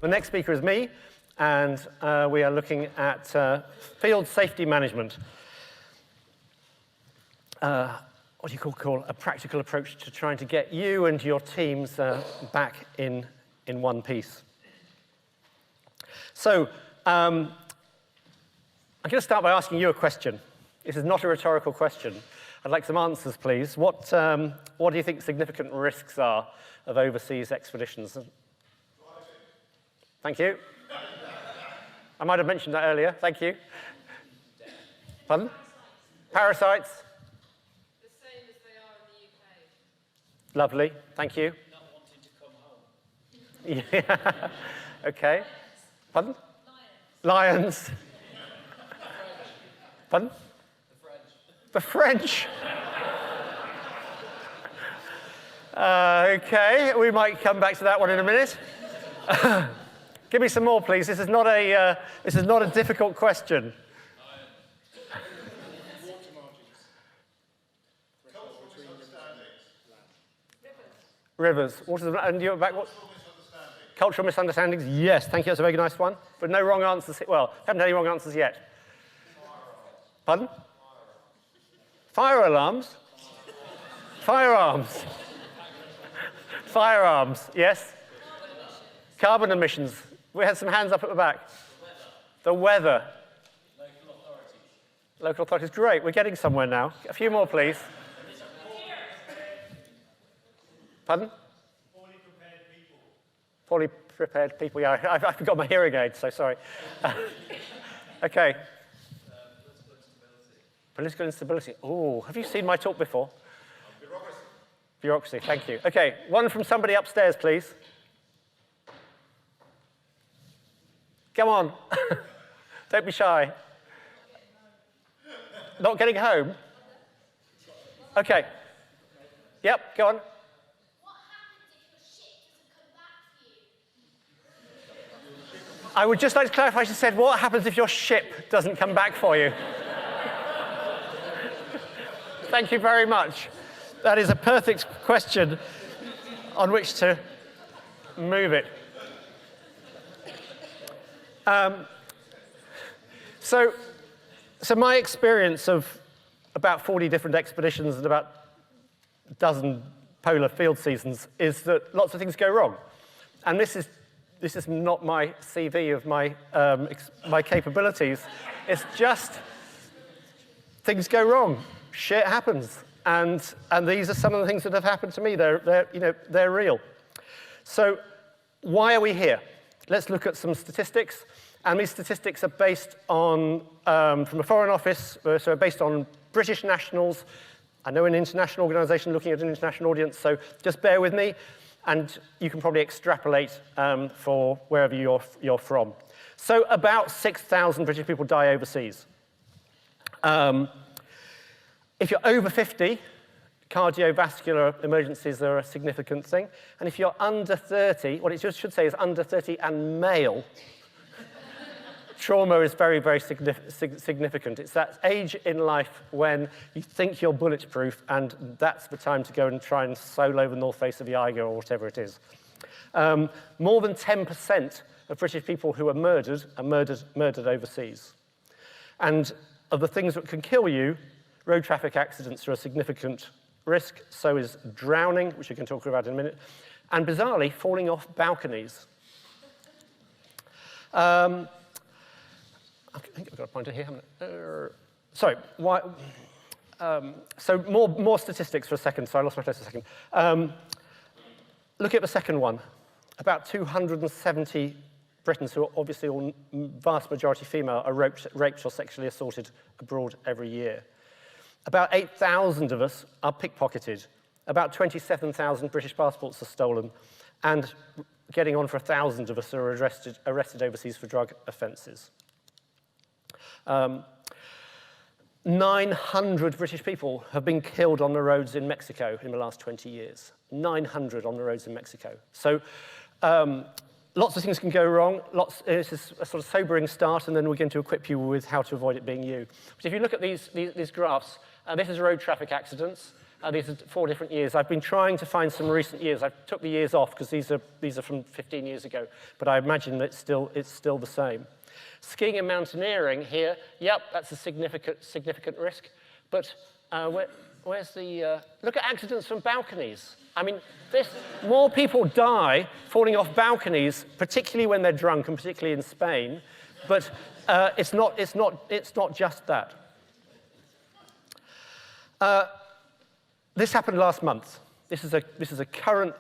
The next speaker is me, and we are looking at field safety management. What do you call a practical approach to trying to get you and your teams back in one piece. So I'm going to start by asking you a question. This is not a rhetorical question. I'd like some answers, please. What do you think significant risks are of overseas expeditions? Thank you. I might have mentioned that earlier. Thank you. Pardon? Parasites. The same as they are in the UK. Lovely. Thank you. Not wanting to come home. Yeah. Okay. Pardon? Lions. Pardon? The French. Okay, we might come back to that one in a minute. Give me some more, please. This is not a difficult question. Rivers. And you're back. What? Cultural misunderstandings. Yes, thank you. That's a very nice one. But no wrong answers. Well, haven't had any wrong answers yet. Pardon? Fire alarms? Firearms. Firearms, yes. Carbon emissions. We had some hands up at the back. The weather. Local authorities. Local authorities. Great, we're getting somewhere now. A few more, please. Pardon? Poorly prepared people. Poorly prepared people. Yeah, I forgot my hearing aid, so sorry. Okay. Political instability. Oh, have you seen my talk before? Bureaucracy. Bureaucracy, thank you. Okay, one from somebody upstairs, please. Come on. Don't be shy. Not getting home? Okay. Yep, go on. What happens if your ship doesn't come back for you? I would just like to clarify, she said, what happens if your ship doesn't come back for you? Thank you very much. That is a perfect question on which to move it. So my experience of about 40 different expeditions and about a dozen polar field seasons is that lots of things go wrong. And this is not my CV of my capabilities. It's just things go wrong. Shit happens. And these are some of the things that have happened to me. They're real. So why are we here? Let's look at some statistics. And these statistics are based on, from the Foreign Office, so based on British nationals. I know an international organisation looking at an international audience, so just bear with me, and you can probably extrapolate for wherever you're from. So about 6,000 British people die overseas. If you're over 50, cardiovascular emergencies are a significant thing. And if you're under 30, what it should say is under 30 and male, trauma is very, very significant. It's that age in life when you think you're bulletproof, and that's the time to go and try and solo the north face of the Eiger or whatever it is. More than 10% of British people who are murdered overseas. And of the things that can kill you, road traffic accidents are a significant risk, so is drowning, which we can talk about in a minute, and bizarrely, falling off balconies. I think I've got a pointer here, haven't I? Sorry, why? So more statistics for a second. So I lost my place for a second. Look at the second one. About 270 Britons, who are obviously all vast majority female, are raped or sexually assaulted abroad every year. About 8,000 of us are pickpocketed. About 27,000 British passports are stolen. And getting on for 1,000 of us are arrested overseas for drug offences. 900 British people have been killed on the roads in Mexico in the last 20 years. 900 on the roads in Mexico. So lots of things can go wrong. This is a sort of sobering start, and then we're going to equip you with how to avoid it being you. But if you look at these graphs, this is road traffic accidents, These are 4 different years. I've been trying to find some recent years. I took the years off because these are from 15 years ago, but I imagine that it's still the same. Skiing and mountaineering here, yep, that's a significant risk. But where's the, look at accidents from balconies. I mean, more people die falling off balconies, particularly when they're drunk, and particularly in Spain. But it's not just that. This happened last month. This is a current,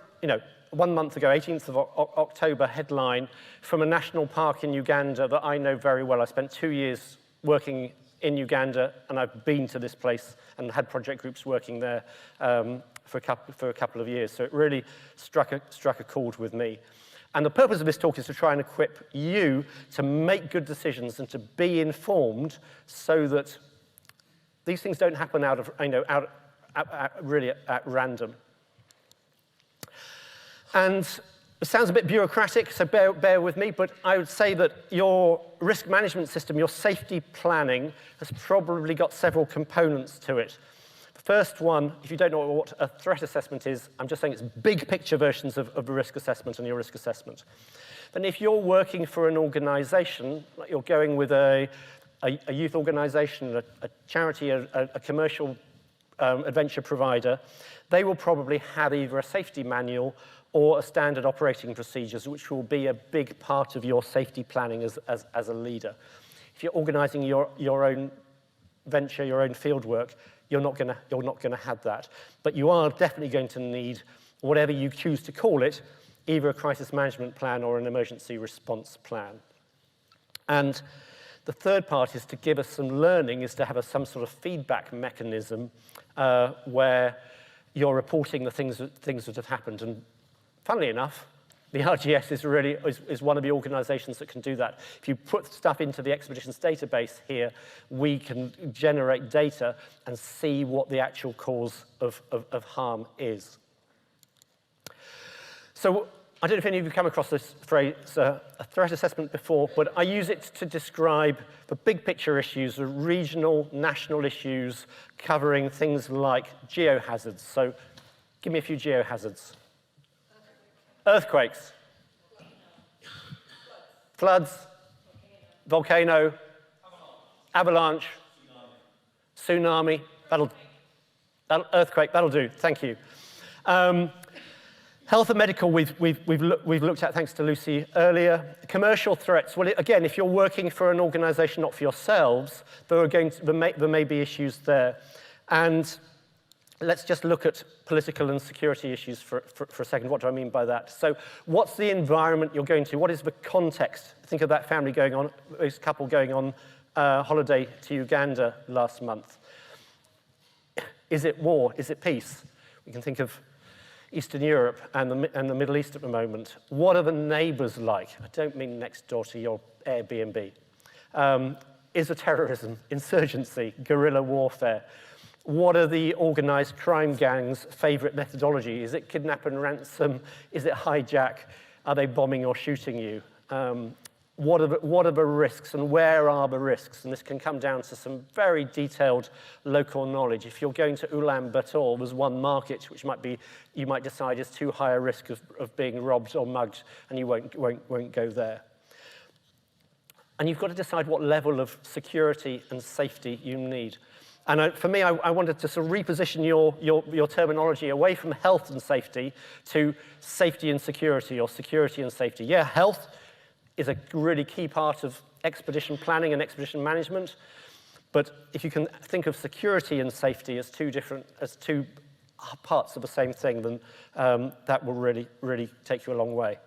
1 month ago, 18th of October headline from a national park in Uganda that I know very well. I spent 2 years working in Uganda, and I've been to this place and had project groups working there for a couple of years. So it really struck a chord with me. And the purpose of this talk is to try and equip you to make good decisions and to be informed so that these things don't happen really at random. And it sounds a bit bureaucratic, so bear with me, but I would say that your risk management system, your safety planning, has probably got several components to it. The first one, if you don't know what a threat assessment is, I'm just saying it's big picture versions of a risk assessment and your risk assessment. Then if you're working for an organization, like you're going with a youth organization, a charity, a commercial adventure provider, they will probably have either a safety manual or a standard operating procedures, which will be a big part of your safety planning as a leader. If you're organizing your own venture, your own fieldwork, you're not gonna have that. But you are definitely going to need whatever you choose to call it, either a crisis management plan or an emergency response plan. And the third part is to give us some learning, is to have some sort of feedback mechanism where you're reporting the things that have happened. And funnily enough, the RGS is one of the organizations that can do that. If you put stuff into the expeditions database here, we can generate data and see what the actual cause of harm is. So I don't know if any of you have come across this phrase, a threat assessment before, but I use it to describe the big picture issues, the regional, national issues, covering things like geohazards. So give me a few geohazards. Earthquakes, floods, volcano, avalanche, tsunami, earthquake, that'll do, thank you. Health and medical, we've looked at, thanks to Lucy earlier. Commercial threats, well, again, if you're working for an organization, not for yourselves, there may be issues there. And let's just look at political and security issues for a second. What do I mean by that? So what's the environment you're going to? What is the context? Think of that family this couple going on holiday to Uganda last month. Is it war? Is it peace? We can think of Eastern Europe and the Middle East at the moment. What are the neighbors like? I don't mean next door to your Airbnb. Is it terrorism, insurgency, guerrilla warfare? What are the organized crime gangs' favorite methodology? Is it kidnap and ransom? Is it hijack? Are they bombing or shooting you? What are the risks and where are the risks? And this can come down to some very detailed local knowledge. If you're going to Ulaanbaatar, there's one market which you might decide is too high a risk of being robbed or mugged, and you won't go there. And you've got to decide what level of security and safety you need. And for me, I wanted to sort of reposition your terminology away from health and safety to safety and security, or security and safety. Yeah, health is a really key part of expedition planning and expedition management. But if you can think of security and safety as two parts of the same thing, then that will really take you a long way.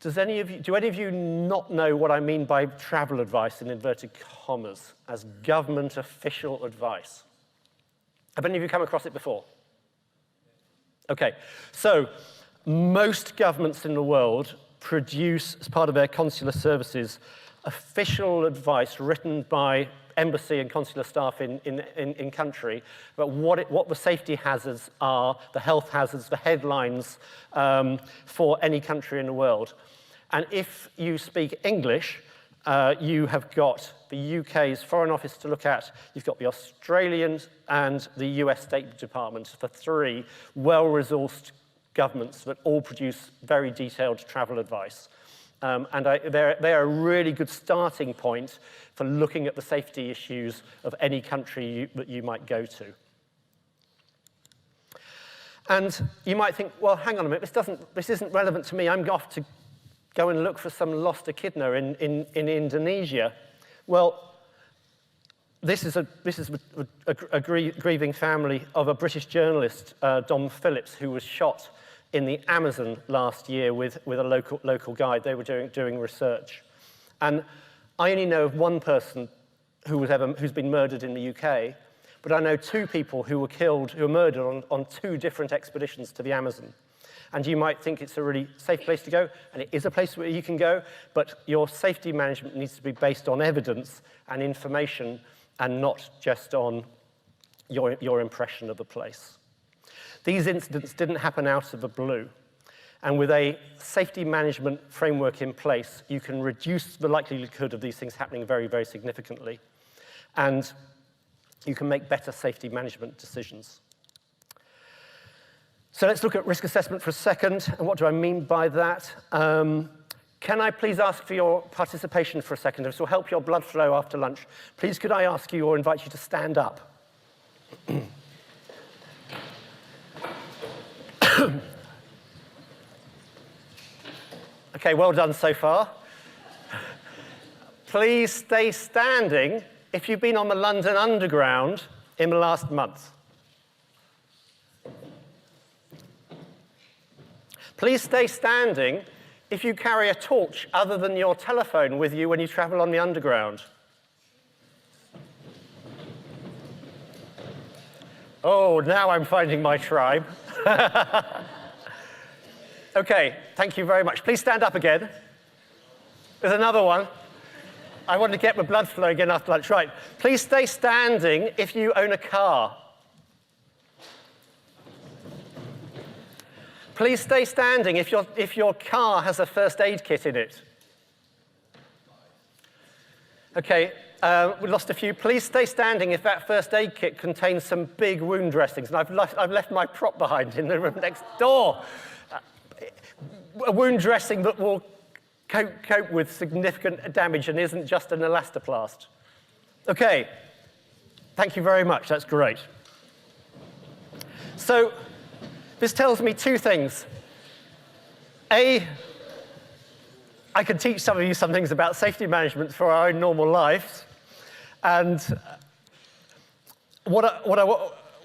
Do any of you not know what I mean by travel advice, in inverted commas, as government official advice? Have any of you come across it before? Okay, so most governments in the world produce, as part of their consular services, official advice written by embassy and consular staff in country about what the safety hazards are, the health hazards, the headlines for any country in the world. And if you speak English, you have got the UK's Foreign Office to look at, you've got the Australian and the US State Department for 3 well-resourced governments that all produce very detailed travel advice. They're a really good starting point for looking at the safety issues of any country that you might go to. And you might think, well, hang on a minute, this isn't relevant to me. I'm off to go and look for some lost echidna in Indonesia. Well, this is a grieving family of a British journalist, Dom Phillips, who was shot in the Amazon last year with a local guide. They were doing research. And I only know of one person who's been murdered in the UK, but I know 2 people who were murdered on 2 different expeditions to the Amazon. And you might think it's a really safe place to go, and it is a place where you can go, but your safety management needs to be based on evidence and information and not just on your impression of the place. These incidents didn't happen out of the blue. And with a safety management framework in place, you can reduce the likelihood of these things happening very, very significantly. And you can make better safety management decisions. So let's look at risk assessment for a second. And what do I mean by that? Can I please ask for your participation for a second? This will help your blood flow after lunch. Please could I ask you or invite you to stand up? Okay, well done so far. Please stay standing if you've been on the London Underground in the last month. Please stay standing if you carry a torch other than your telephone with you when you travel on the Underground. Oh, now I'm finding my tribe. Okay, thank you very much. Please stand up again. There's another one. I want to get my blood flow again after lunch. Right. Please stay standing if you own a car. Please stay standing if your car has a first aid kit in it. Okay, we lost a few. Please stay standing if that first aid kit contains some big wound dressings. And I've left my prop behind in the room next door. A wound dressing that will cope with significant damage and isn't just an elastoplast. Okay, thank you very much. That's great. So this tells me 2 things. A, I can teach some of you some things about safety management for our own normal lives. And what I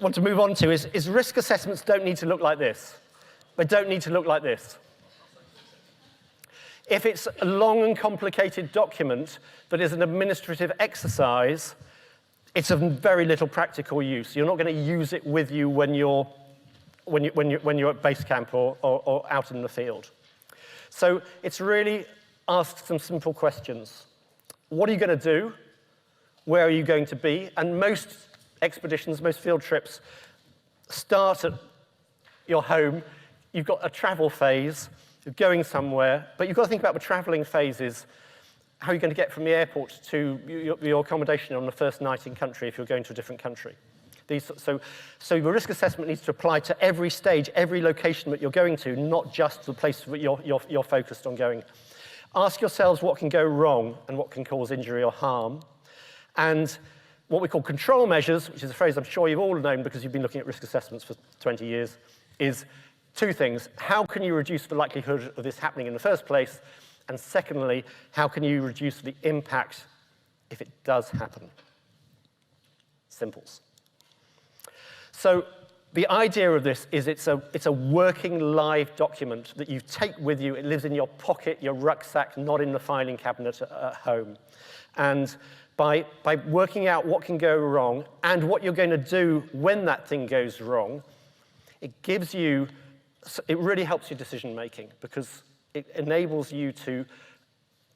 want to move on to is risk assessments don't need to look like this. They don't need to look like this. If it's a long and complicated document that is an administrative exercise, it's of very little practical use. You're not going to use it with you when you're at base camp or out in the field. So it's really ask some simple questions. What are you going to do? Where are you going to be? And most expeditions, most field trips start at your home. You've got a travel phase. You're going somewhere, but you've got to think about the traveling phases. How are you going to get from the airport to your accommodation on the first night in country if you're going to a different country? So the risk assessment needs to apply to every stage, every location that you're going to, not just the place that you're focused on going. Ask yourselves what can go wrong and what can cause injury or harm. And what we call control measures, which is a phrase I'm sure you've all known because you've been looking at risk assessments for 20 years, is 2 things. How can you reduce the likelihood of this happening in the first place? And secondly, how can you reduce the impact if it does happen? Simples. So the idea of this is it's a working live document that you take with you. It lives in your pocket, your rucksack, not in the filing cabinet at home. And by working out what can go wrong and what you're going to do when that thing goes wrong, it really helps your decision making because it enables you to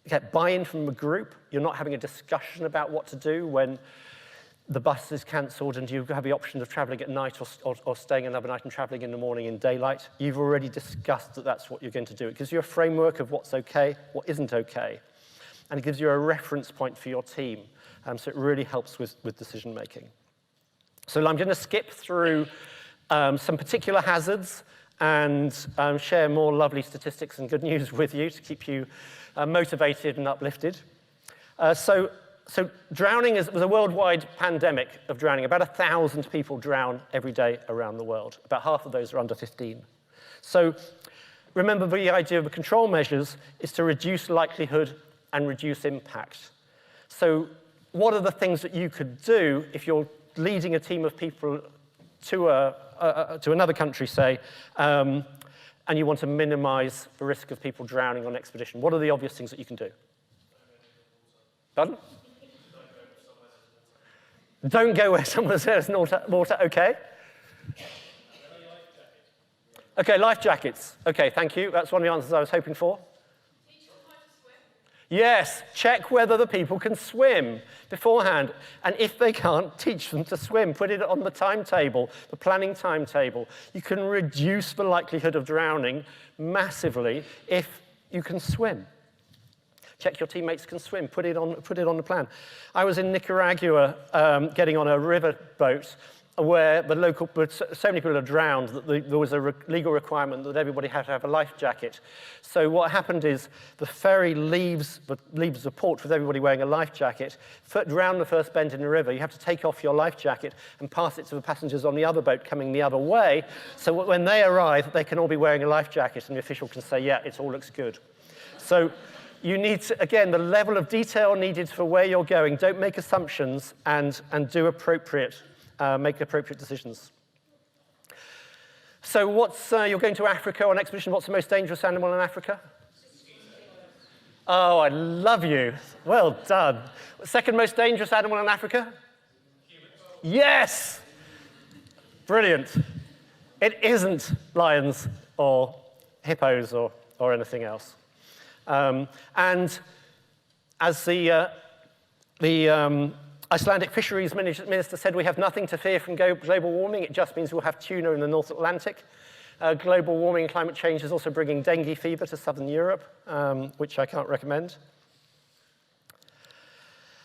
get buy-in from the group. You're not having a discussion about what to do when the bus is cancelled and you have the option of traveling at night or staying another night and traveling in the morning in daylight. You've already discussed that that's what you're going to do. It gives you a framework of what's okay, what isn't okay. and it gives you a reference point for your team. So it really helps with decision making. So I'm going to skip through some particular hazards and share more lovely statistics and good news with you to keep you motivated and uplifted. So drowning was a worldwide pandemic of drowning. About 1,000 people drown every day around the world. About half of those are under 15. So remember, the idea of the control measures is to reduce likelihood and reduce impact. So what are the things that you could do if you're leading a team of people to another country, say, and you want to minimize the risk of people drowning on expedition? What are the obvious things that you can do? Pardon? Don't go where someone says water, okay. Okay, life jackets. Okay, thank you. That's one of the answers I was hoping for. Teach them how to swim. Yes, check whether the people can swim beforehand. And if they can't, teach them to swim. Put it on the timetable, the planning timetable. You can reduce the likelihood of drowning massively if you can swim. Check your teammates can swim. Put it on the plan. I was in Nicaragua getting on a river boat where so many people had drowned that there was a legal requirement that everybody had to have a life jacket. So what happened is the ferry leaves the port with everybody wearing a life jacket. Round the first bend in the river, you have to take off your life jacket and pass it to the passengers on the other boat coming the other way. So when they arrive, they can all be wearing a life jacket and the official can say, yeah, it all looks good. So you need to, again, the level of detail needed for where you're going. Don't make assumptions and do make appropriate decisions. So you're going to Africa on expedition. What's the most dangerous animal in Africa? Oh, I love you. Well done. Second most dangerous animal in Africa? Yes! Brilliant. It isn't lions or hippos or anything else. And as the Icelandic fisheries minister said, we have nothing to fear from global warming. It just means we'll have tuna in the North Atlantic. Global warming and climate change is also bringing dengue fever to southern Europe, which I can't recommend.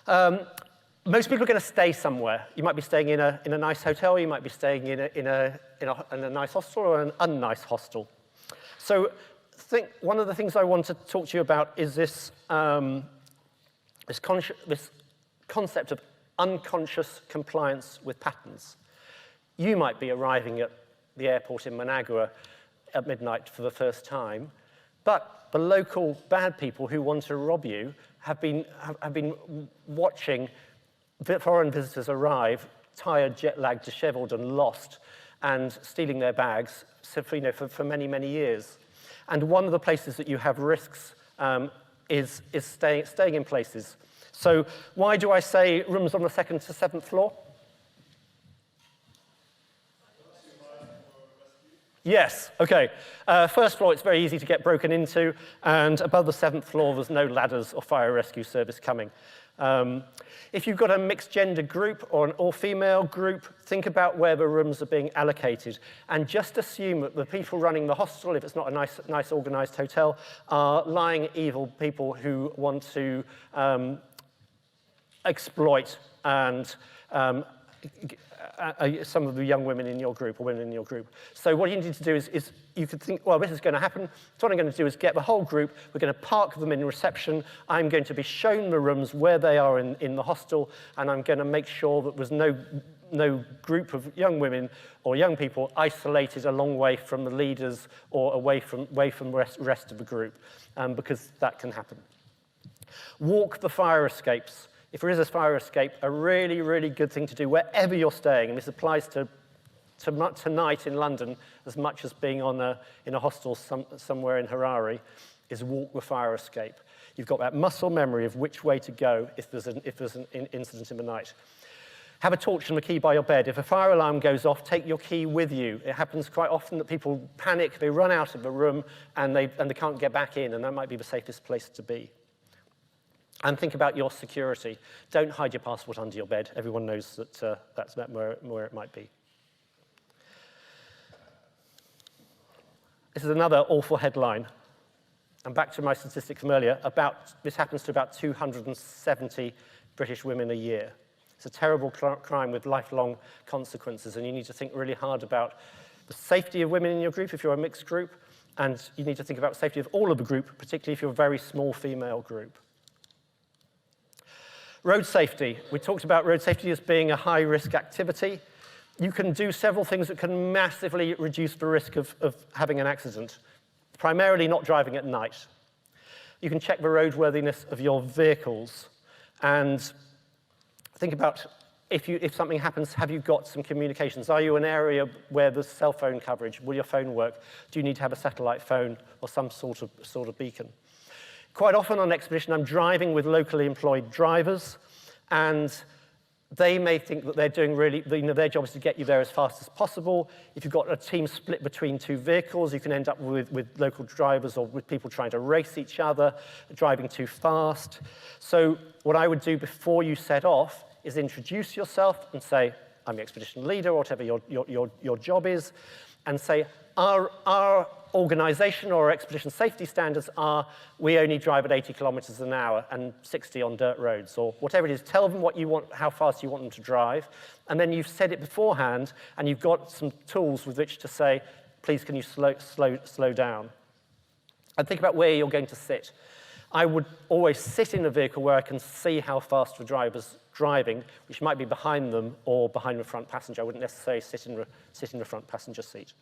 Most people are going to stay somewhere. You might be staying in a nice hotel. You might be staying in a nice hostel or an unnice hostel. So one of the things I want to talk to you about is this concept of unconscious compliance with patterns. You might be arriving at the airport in Managua at midnight for the first time, but the local bad people who want to rob you have been watching foreign visitors arrive, tired, jet-lagged, disheveled, and lost, and stealing their bags for many, many years. And one of the places that you have risks is staying in places. So why do I say rooms on the 2nd to 7th floor? Yes, okay. First floor, it's very easy to get broken into, and above the 7th floor, there's no ladders or fire rescue service coming. If you've got a mixed gender group or an all-female group, think about where the rooms are being allocated, and just assume that the people running the hostel, if it's not a nice organized hotel, are lying, evil people who want to exploit and some of the young women in your group or women in your group. So what you need to do is you could think, well, this is going to happen. So what I'm going to do is get the whole group. We're going to park them in reception. I'm going to be shown the rooms where they are in the hostel, and I'm going to make sure that there's no group of young women or young people isolated a long way from the leaders or away from the rest of the group, because that can happen. Walk the fire escapes. If there is a fire escape, a really, really good thing to do wherever you're staying, and this applies to tonight in London as much as being in a hostel somewhere in Harare, is walk the fire escape. You've got that muscle memory of which way to go if there's an incident in the night. Have a torch and a key by your bed. If a fire alarm goes off, take your key with you. It happens quite often that people panic, they run out of the room, and they can't get back in, and that might be the safest place to be. And think about your security. Don't hide your passport under your bed. Everyone knows that that's where it might be. This is another awful headline. And back to my statistic from earlier, this happens to about 270 British women a year. It's a terrible crime with lifelong consequences, and you need to think really hard about the safety of women in your group if you're a mixed group, and you need to think about the safety of all of the group, particularly if you're a very small female group. Road safety. We talked about road safety as being a high-risk activity. You can do several things that can massively reduce the risk of having an accident, primarily not driving at night. You can check the roadworthiness of your vehicles and think about if something happens, have you got some communications? Are you an area where there's cell phone coverage? Will your phone work? Do you need to have a satellite phone or some sort of beacon? Quite often on expedition, I'm driving with locally employed drivers, and they may think that they're doing their job is to get you there as fast as possible. If you've got a team split between two vehicles, you can end up with local drivers or with people trying to race each other, driving too fast. So what I would do before you set off is introduce yourself and say, I'm the expedition leader, or whatever your job is, and say, our organization or our expedition safety standards are we only drive at 80 kilometers an hour and 60 on dirt roads, or whatever it is. Tell them what you want, how fast you want them to drive, and then you've said it beforehand, and you've got some tools with which to say, please, can you slow down? And think about where you're going to sit. I would always sit in a vehicle where I can see how fast the driver's driving, which might be behind them or behind the front passenger. I wouldn't necessarily sit in the front passenger seat.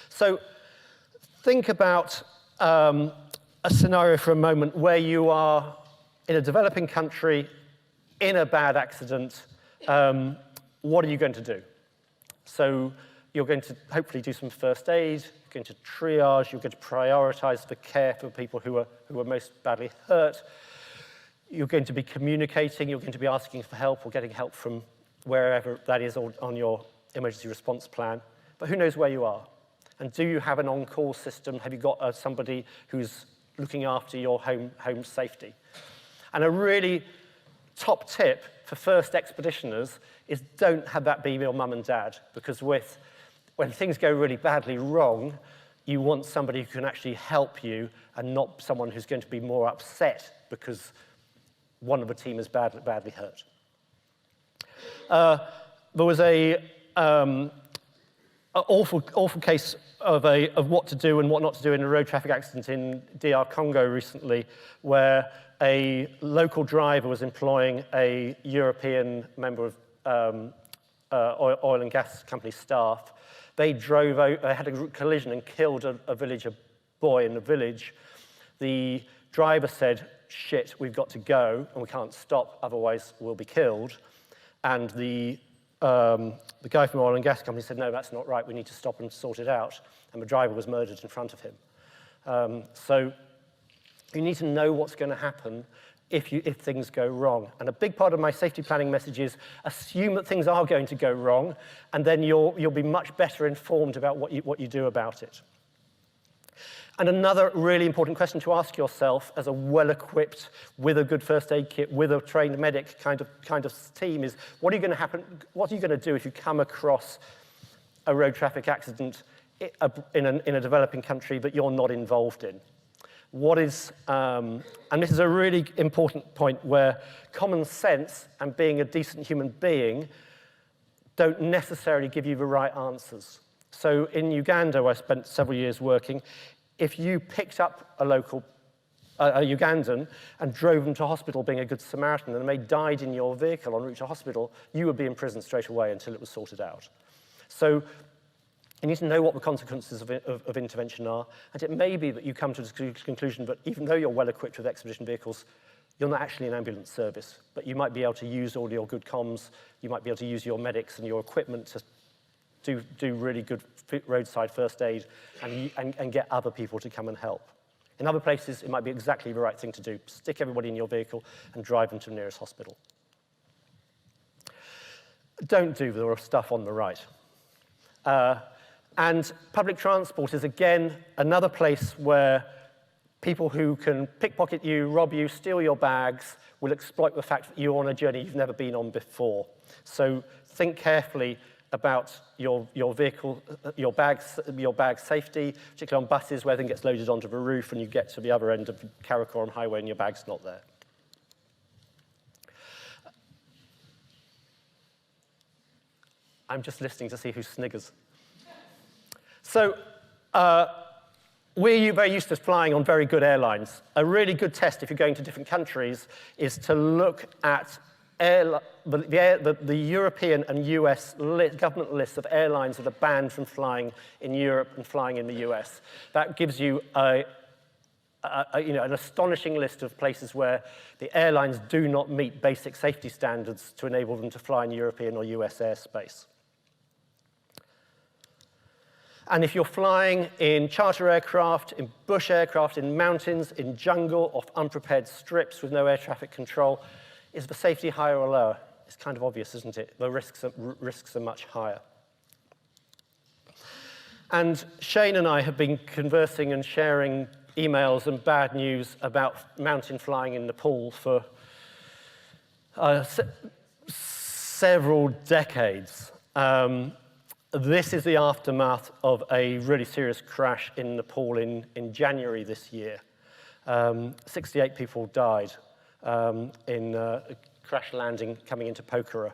So think about a scenario for a moment where you are in a developing country, in a bad accident. What are you going to do? So you're going to hopefully do some first aid, you're going to triage, you're going to prioritize the care for people who are most badly hurt. You're going to be communicating, you're going to be asking for help or getting help from wherever that is on your emergency response plan. But who knows where you are? And do you have an on-call system? Have you got somebody who's looking after your home safety? And a really top tip for first expeditioners is don't have that be your mum and dad, because when things go really badly wrong, you want somebody who can actually help you and not someone who's going to be more upset because one of the team is badly hurt. There was an awful case of what to do and what not to do in a road traffic accident in DR Congo recently, where a local driver was employing a European member of oil and gas company staff. They drove out, they had a collision and killed a villager boy in the village. The driver said, shit, we've got to go, and we can't stop, otherwise we'll be killed. And the guy from the oil and gas company said, no, that's not right, we need to stop and sort it out. And the driver was murdered in front of him. So you need to know what's going to happen if things go wrong. And a big part of my safety planning message is assume that things are going to go wrong, and then you'll be much better informed about what you do about it. And another really important question to ask yourself as a well-equipped, with a good first aid kit, with a trained medic kind of team is, what are you going to do if you come across a road traffic accident in a developing country that you're not involved in? And this is a really important point where common sense and being a decent human being don't necessarily give you the right answers. So in Uganda, where I spent several years working, if you picked up a Ugandan and drove them to hospital being a good Samaritan, and they died in your vehicle en route to hospital, you would be in prison straight away until it was sorted out. So you need to know what the consequences of intervention are, and it may be that you come to the conclusion that even though you're well equipped with expedition vehicles, you're not actually an ambulance service, but you might be able to use all your good comms, you might be able to use your medics and your equipment to do really good roadside first aid and get other people to come and help. In other places, it might be exactly the right thing to do. Stick everybody in your vehicle and drive them to the nearest hospital. Don't do the stuff on the right. And public transport is, again, another place where people who can pickpocket you, rob you, steal your bags, will exploit the fact that you're on a journey you've never been on before. So think carefully about your vehicle, your bag safety, particularly on buses where everything gets loaded onto the roof and you get to the other end of the Karakoram highway and your bag's not there. I'm just listening to see who sniggers. So we're very used to flying on very good airlines. A really good test if you're going to different countries is to look at the European and US government lists of airlines that are banned from flying in Europe and flying in the US. That gives you an astonishing list of places where the airlines do not meet basic safety standards to enable them to fly in European or US airspace. And if you're flying in charter aircraft, in bush aircraft, in mountains, in jungle, off unprepared strips with no air traffic control, is the safety higher or lower? It's kind of obvious, isn't it? The risks are much higher. And Shane and I have been conversing and sharing emails and bad news about mountain flying in Nepal for several decades. This is the aftermath of a really serious crash in Nepal in January this year. 68 people died in a crash landing coming into Pokhara.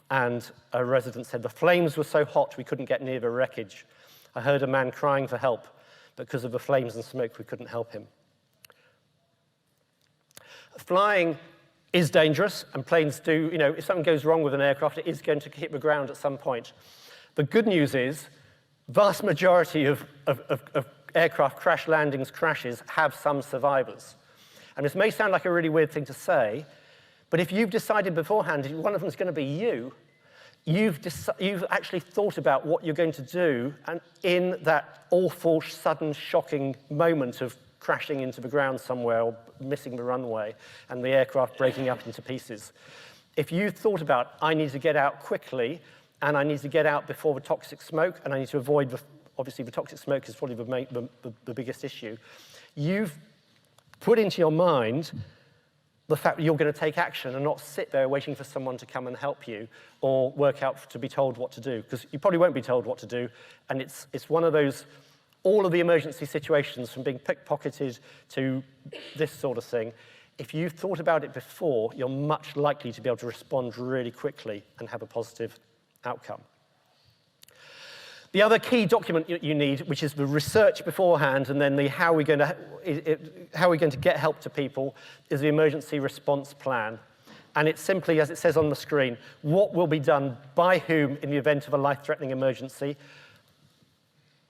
And a resident said, the flames were so hot we couldn't get near the wreckage. I heard a man crying for help, but because of the flames and smoke, we couldn't help him. Flying is dangerous, and planes do, if something goes wrong with an aircraft, it is going to hit the ground at some point. The good news is, vast majority of aircraft crash landings, crashes, have some survivors. And this may sound like a really weird thing to say, but if you've decided beforehand one of them is going to be you, you've actually thought about what you're going to do, and in that awful, sudden, shocking moment of crashing into the ground somewhere or missing the runway and the aircraft breaking up into pieces. If you thought about, I need to get out quickly and I need to get out before the toxic smoke and I need to avoid, obviously the toxic smoke is probably the biggest issue, you've put into your mind the fact that you're going to take action and not sit there waiting for someone to come and help you or work out to be told what to do, because you probably won't be told what to do, and it's one of those, all of the emergency situations from being pickpocketed to this sort of thing, if you've thought about it before, you're much likely to be able to respond really quickly and have a positive outcome. The other key document you need, which is the research beforehand and then the how we're going to get help to people, is the emergency response plan. And it's simply, as it says on the screen, what will be done by whom in the event of a life-threatening emergency.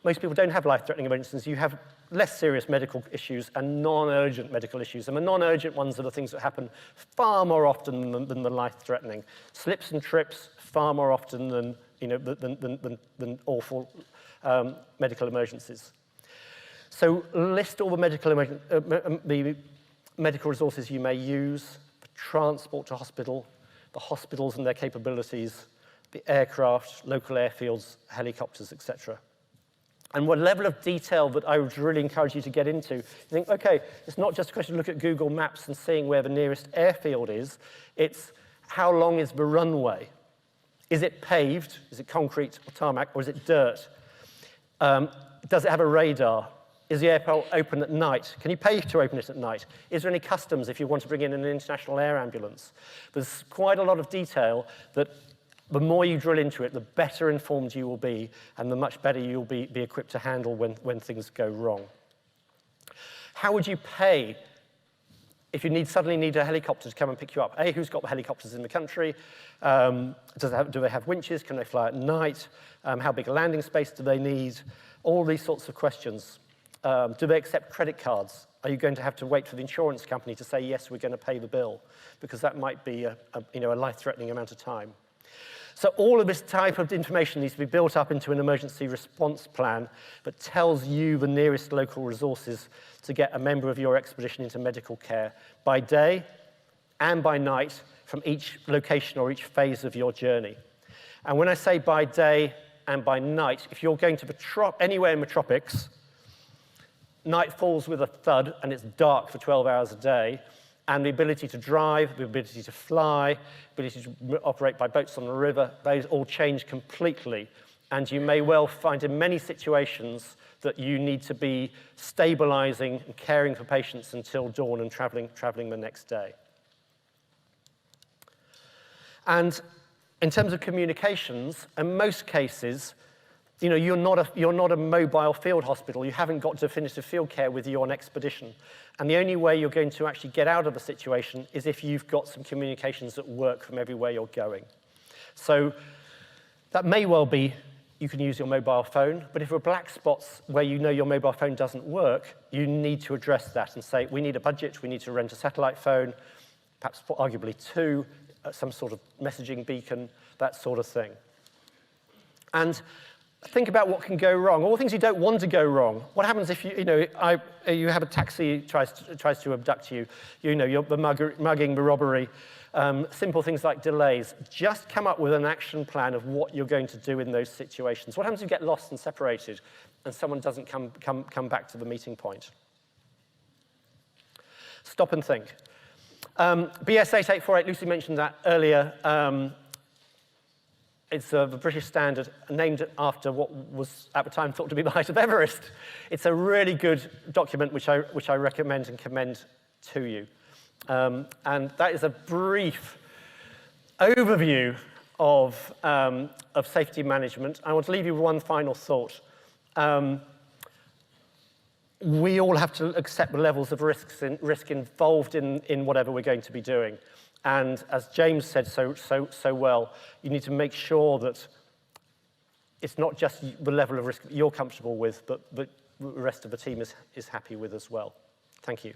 Most people don't have life-threatening emergencies. You have less serious medical issues and non-urgent medical issues. And the non-urgent ones are the things that happen far more often than the life-threatening. Slips and trips far more often than awful medical emergencies. So list all the medical resources you may use, the transport to hospital, the hospitals and their capabilities, the aircraft, local airfields, helicopters, etc. And what level of detail that I would really encourage you to get into. You think, okay, it's not just a question of looking at Google Maps and seeing where the nearest airfield is. It's how long is the runway? Is it paved? Is it concrete or tarmac? Or is it dirt? Does it have a radar? Is the airport open at night? Can you pay to open it at night? Is there any customs if you want to bring in an international air ambulance? There's quite a lot of detail that the more you drill into it, the better informed you will be, and the much better you'll be equipped to handle when things go wrong. How would you pay if you suddenly need a helicopter to come and pick you up? A, who's got the helicopters in the country? Do they have winches? Can they fly at night? How big a landing space do they need? All these sorts of questions. Do they accept credit cards? Are you going to have to wait for the insurance company to say, yes, we're going to pay the bill? Because that might be a life-threatening amount of time. So all of this type of information needs to be built up into an emergency response plan that tells you the nearest local resources to get a member of your expedition into medical care by day and by night from each location or each phase of your journey. And when I say by day and by night, if you're going to anywhere in the tropics, night falls with a thud and it's dark for 12 hours a day, and the ability to drive, the ability to fly, ability to operate by boats on the river, those all change completely. And you may well find in many situations that you need to be stabilizing and caring for patients until dawn and traveling the next day. And in terms of communications, in most cases, you're not a mobile field hospital. You haven't got definitive field care with you on expedition. And the only way you're going to actually get out of the situation is if you've got some communications that work from everywhere you're going. So that may well be you can use your mobile phone, but if there are black spots where you know your mobile phone doesn't work, you need to address that and say, we need a budget, we need to rent a satellite phone, perhaps arguably two, some sort of messaging beacon, that sort of thing. And think about what can go wrong, all the things you don't want to go wrong. What happens if you have a taxi tries to abduct you, the mugging, the robbery, simple things like delays. Just come up with an action plan of what you're going to do in those situations. What happens if you get lost and separated and someone doesn't come back to the meeting point? Stop and think. BS 8848, Lucy mentioned that earlier. It's the British standard, named after what was at the time thought to be the height of Everest. It's a really good document which I recommend and commend to you. And that is a brief overview of safety management. I want to leave you with one final thought. We all have to accept the levels of risk involved in whatever we're going to be doing. And as James said so well, you need to make sure that it's not just the level of risk that you're comfortable with, but the rest of the team is happy with as well. Thank you.